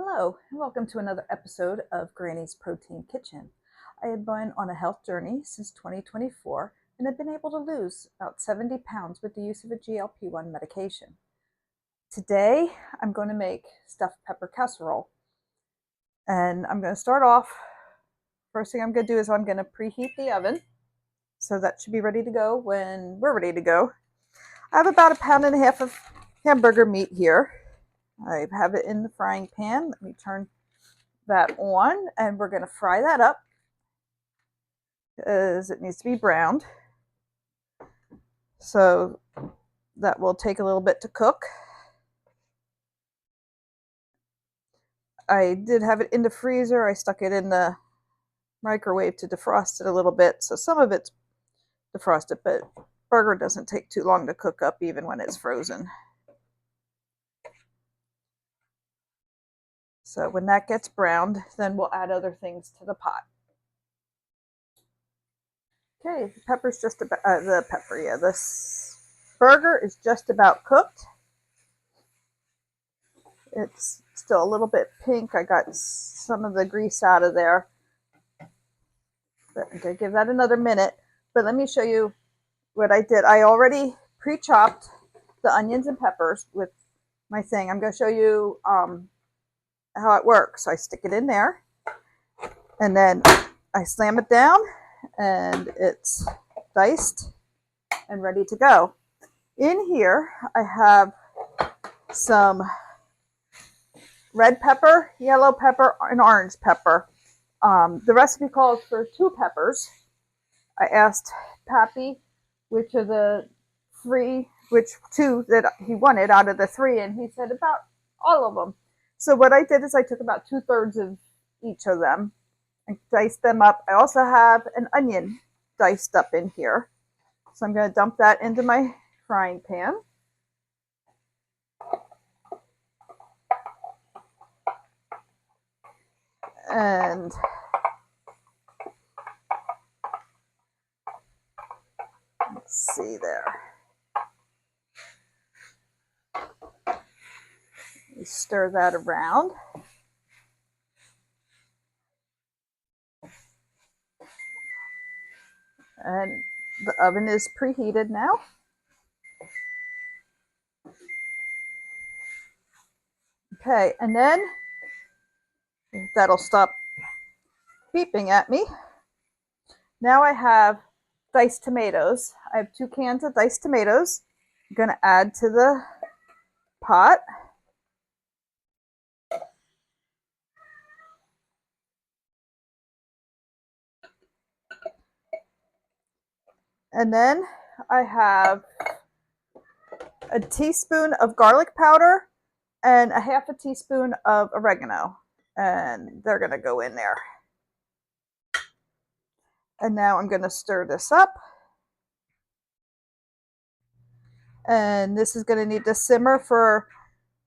Hello, and welcome to another episode of Granny's Protein Kitchen. I have been on a health journey since 2024 and have been able to lose about 70 pounds with the use of a GLP-1 medication. Today, I'm going to make stuffed pepper casserole. And I'm going to start off, first thing I'm going to do is I'm going to preheat the oven. So that should be ready to go when we're ready to go. I have about 1.5 pounds of hamburger meat here. I have it in the frying pan. Let me turn that on, and we're going to fry that up because it needs to be browned. So that will take a little bit to cook. I did have it in the freezer. I stuck it in the microwave to defrost it a little bit. So some of it's defrosted, but burger doesn't take too long to cook up even when it's frozen. So when that gets browned, then we'll add other things to the pot. Okay, the pepper's just about, this burger is just about cooked. It's still a little bit pink. I got some of the grease out of there. But I'm going to give that another minute. But let me show you what I did. I already pre-chopped the onions and peppers with my thing. I'm going to show you how it works. So I stick it in there, and then I slam it down, and it's diced and ready to go. In here, I have some red pepper, yellow pepper, and orange pepper. The recipe calls for 2 peppers. I asked Pappy which 2 that he wanted out of the 3, and he said about all of them. So what I did is I took about 2/3 of each of them and diced them up. I also have an onion diced up in here. So I'm going to dump that into my frying pan. And let's see there. You stir that around. And the oven is preheated now. Okay, and then that'll stop beeping at me. Now I have diced tomatoes. I have 2 cans of diced tomatoes. I'm going to add to the pot. And then I have a teaspoon of garlic powder and a 1/2 teaspoon of oregano. And they're going to go in there. And now I'm going to stir this up. And this is going to need to simmer for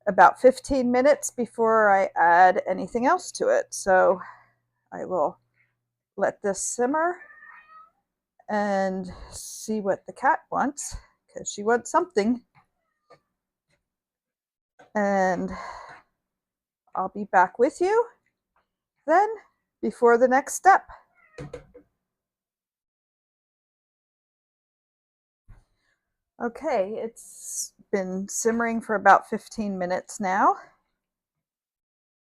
about 15 minutes before I add anything else to it. So I will let this simmer and see what the cat wants, because she wants something. And I'll be back with you then before the next step. Okay, it's been simmering for about 15 minutes now.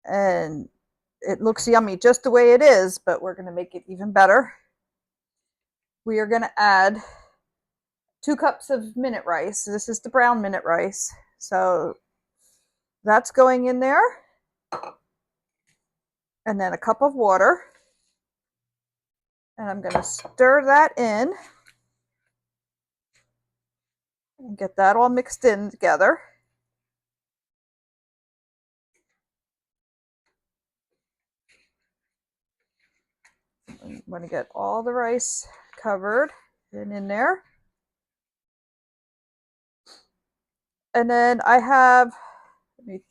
And it looks yummy just the way it is, but we're going to make it even better. We are going to add 2 cups of minute rice. This is the brown minute rice. So that's going in there. And then a cup of water. And I'm going to stir that in and get that all mixed in together. I'm going to get all the rice covered and in there. And then I have, let me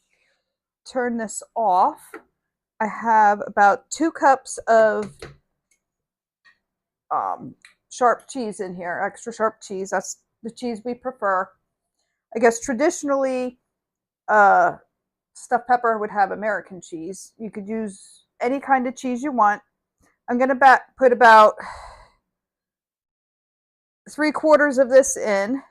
turn this off. I have about 2 cups of sharp cheese in here, extra sharp cheese. That's the cheese we prefer. I guess traditionally, stuffed pepper would have American cheese. You could use any kind of cheese you want. I'm going to put about 3/4 of this in.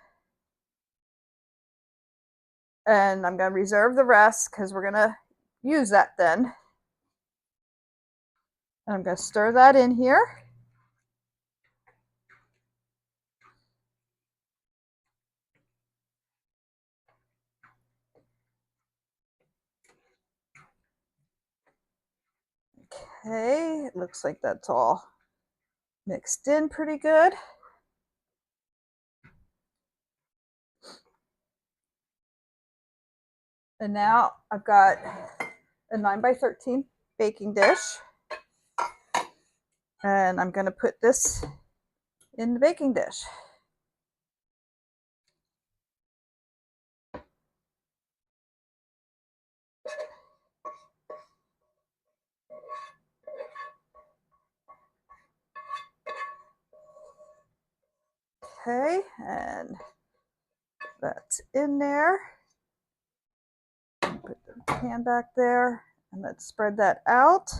And I'm going to reserve the rest because we're going to use that then. And I'm going to stir that in here. Okay, it looks like that's all mixed in pretty good. And now I've got a 9x13 baking dish. And I'm going to put this in the baking dish. Okay, and that's in there. Put the pan back there, and let's spread that out.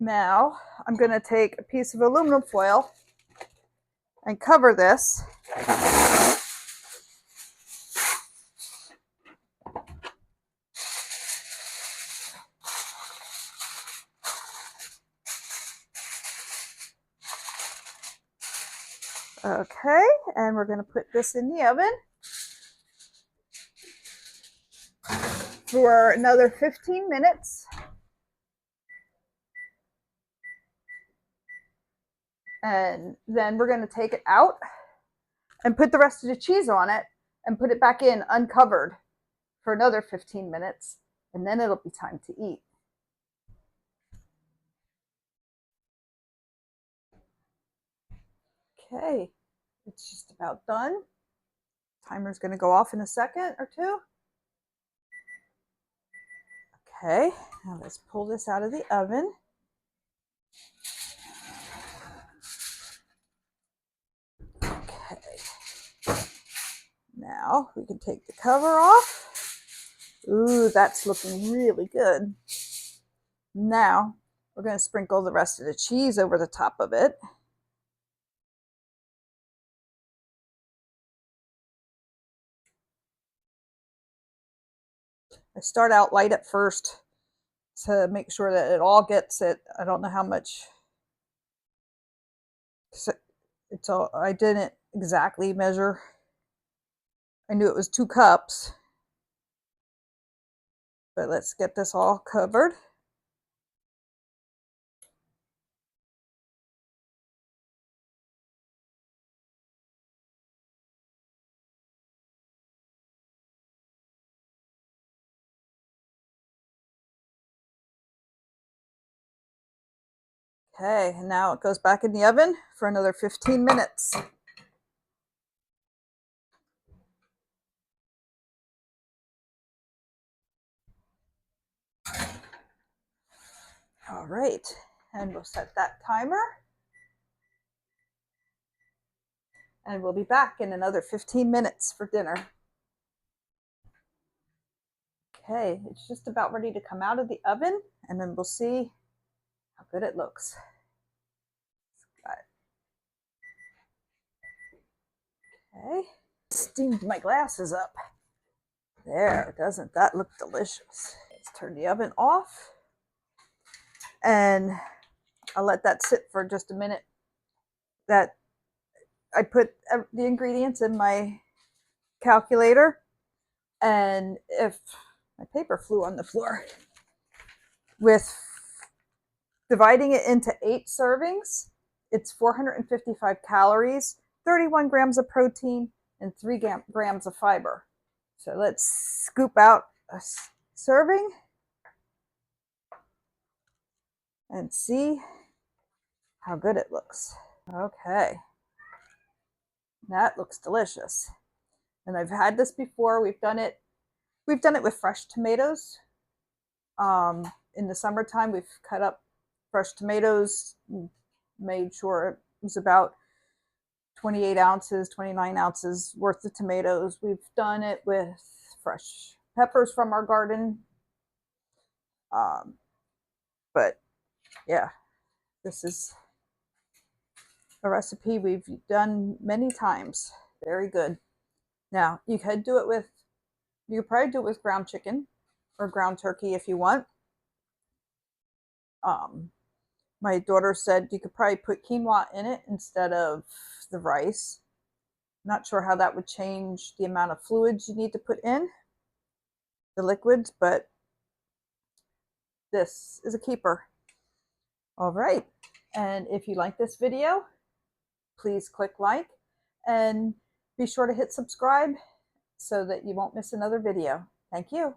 Now I'm going to take a piece of aluminum foil and cover this. Okay, and we're going to put this in the oven for another 15 minutes. And then we're going to take it out and put the rest of the cheese on it and put it back in uncovered for another 15 minutes. And then it'll be time to eat. Okay, it's just about done. Timer's going to go off in a second or two. Okay, now let's pull this out of the oven. Okay, now we can take the cover off. Ooh, that's looking really good. Now we're going to sprinkle the rest of the cheese over the top of it. I start out light at first to make sure that it all gets it. I don't know how much. It's all, I didn't exactly measure. I knew it was 2 cups. But let's get this all covered. Okay, and now it goes back in the oven for another 15 minutes. All right, and we'll set that timer. And we'll be back in another 15 minutes for dinner. Okay, it's just about ready to come out of the oven, and then we'll see how good it looks. Okay, steamed my glasses up. There, doesn't that look delicious? Let's turn the oven off, and I'll let that sit for just a minute. That I put the ingredients in my calculator, and if my paper flew on the floor, with dividing it into 8 servings, it's 455 calories, 31 grams of protein, and 3 grams of fiber. So let's scoop out a serving and see how good it looks. Okay, that looks delicious. And I've had this before. We've done it with fresh tomatoes. In the summertime, we've cut up fresh tomatoes, made sure it was about 28 ounces, 29 ounces worth of tomatoes. We've done it with fresh peppers from our garden. But yeah, this is a recipe we've done many times. Very good. Now, you could do it with, you could probably do it with ground chicken or ground turkey if you want. My daughter said you could probably put quinoa in it instead of the rice. Not sure how that would change the amount of fluids you need to put in, the liquids, but this is a keeper. All right. And if you like this video, please click like and be sure to hit subscribe so that you won't miss another video. Thank you.